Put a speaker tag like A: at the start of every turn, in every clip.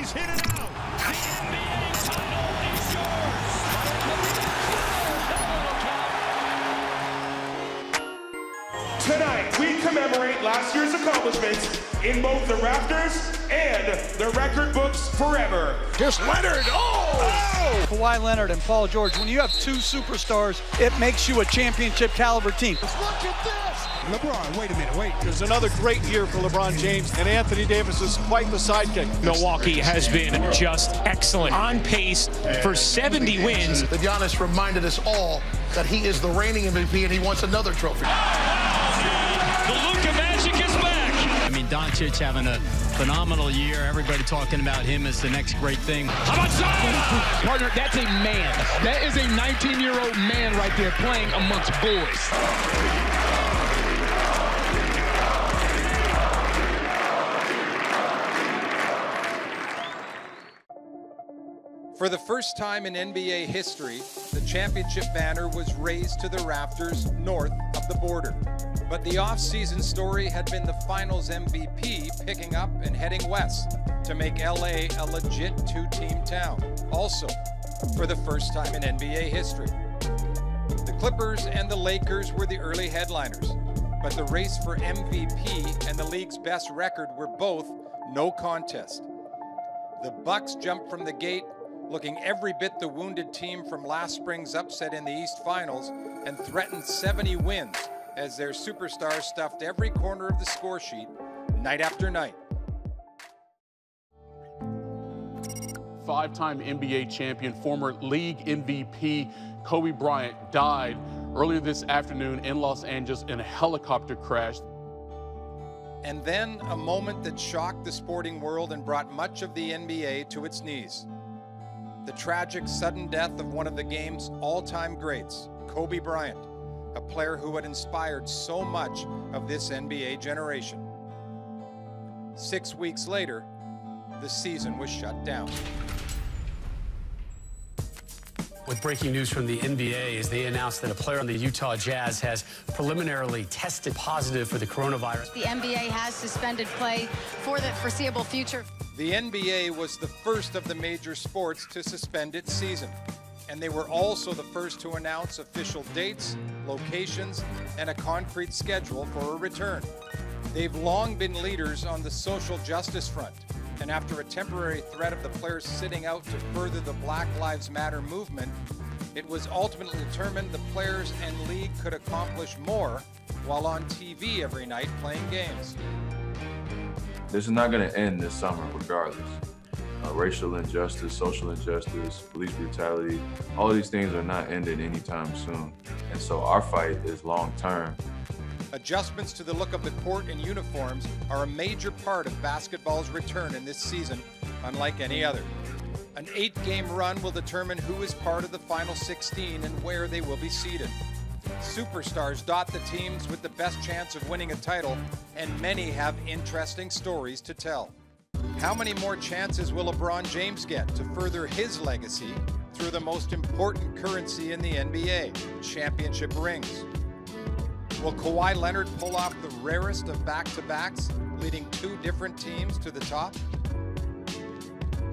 A: He's hit it out. The NBA title is yours.
B: Tonight, we commemorate last year's accomplishments in both the Raptors and the record books forever.
A: Here's Leonard. Oh!
C: Kawhi Leonard and Paul George, when you have two superstars, it makes you a championship caliber team.
A: Look at this.
D: LeBron, wait a minute, wait.
E: There's another great year for LeBron James, and Anthony Davis is quite the sidekick.
F: Milwaukee has been just excellent, on pace for 70 wins.
G: That Giannis reminded us all that he is the reigning MVP and he wants another trophy.
F: The Luka Magic is back.
H: I mean, Doncic having a phenomenal year. Everybody talking about him as the next great thing.
F: How about Zion?
I: Partner, that's a man. That is a 19-year-old man right there playing amongst boys.
J: For the first time in NBA history, the championship banner was raised to the rafters north of the border. But the off-season story had been the finals MVP picking up and heading west to make LA a legit two-team town. Also, for the first time in NBA history. The Clippers and the Lakers were the early headliners, but the race for MVP and the league's best record were both no contest. The Bucks jumped from the gate, looking every bit the wounded team from last spring's upset in the East Finals, and threatened 70 wins as their superstars stuffed every corner of the score sheet night after night.
K: Five-time NBA champion, former league MVP Kobe Bryant died earlier this afternoon in Los Angeles in a helicopter crash.
J: And then a moment that shocked the sporting world and brought much of the NBA to its knees. The tragic sudden death of one of the game's all-time greats, Kobe Bryant, a player who had inspired so much of this NBA generation. 6 weeks later, the season was shut down.
L: With breaking news from the NBA as they announced that a player on the Utah Jazz has preliminarily tested positive for the coronavirus.
M: The NBA has suspended play for the foreseeable future.
J: The NBA was the first of the major sports to suspend its season, and they were also the first to announce official dates, locations, and a concrete schedule for a return. They've long been leaders on the social justice front, and after a temporary threat of the players sitting out to further the Black Lives Matter movement, it was ultimately determined the players and league could accomplish more while on TV every night playing games.
N: This is not going to end this summer regardless. Racial injustice, social injustice, police brutality, all of these things are not ending anytime soon. And so our fight is long term.
J: Adjustments to the look of the court and uniforms are a major part of basketball's return in this season, unlike any other. An 8-game run will determine who is part of the final 16 and where they will be seated. Superstars dot the teams with the best chance of winning a title, and many have interesting stories to tell. How many more chances will LeBron James get to further his legacy through the most important currency in the NBA, championship rings? Will Kawhi Leonard pull off the rarest of back-to-backs, leading two different teams to the top?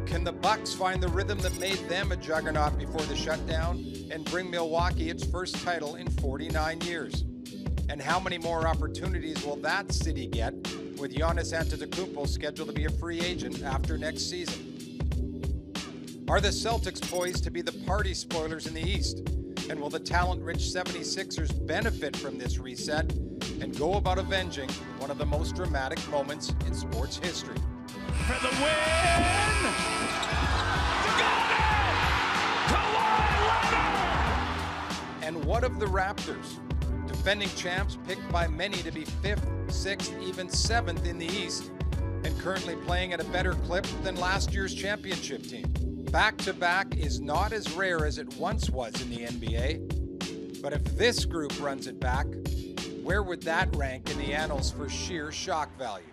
J: Can the Bucks find the rhythm that made them a juggernaut before the shutdown and bring Milwaukee its first title in 49 years? And how many more opportunities will that city get with Giannis Antetokounmpo scheduled to be a free agent after next season? Are the Celtics poised to be the party spoilers in the East? And will the talent-rich 76ers benefit from this reset and go about avenging one of the most dramatic moments in sports history?
A: For the win! Got it! Kawhi Leonard!
J: And what of the Raptors? Defending champs picked by many to be 5th, 6th, even 7th in the East, and currently playing at a better clip than last year's championship team. Back-to-back is not as rare as it once was in the NBA, but if this group runs it back, where would that rank in the annals for sheer shock value?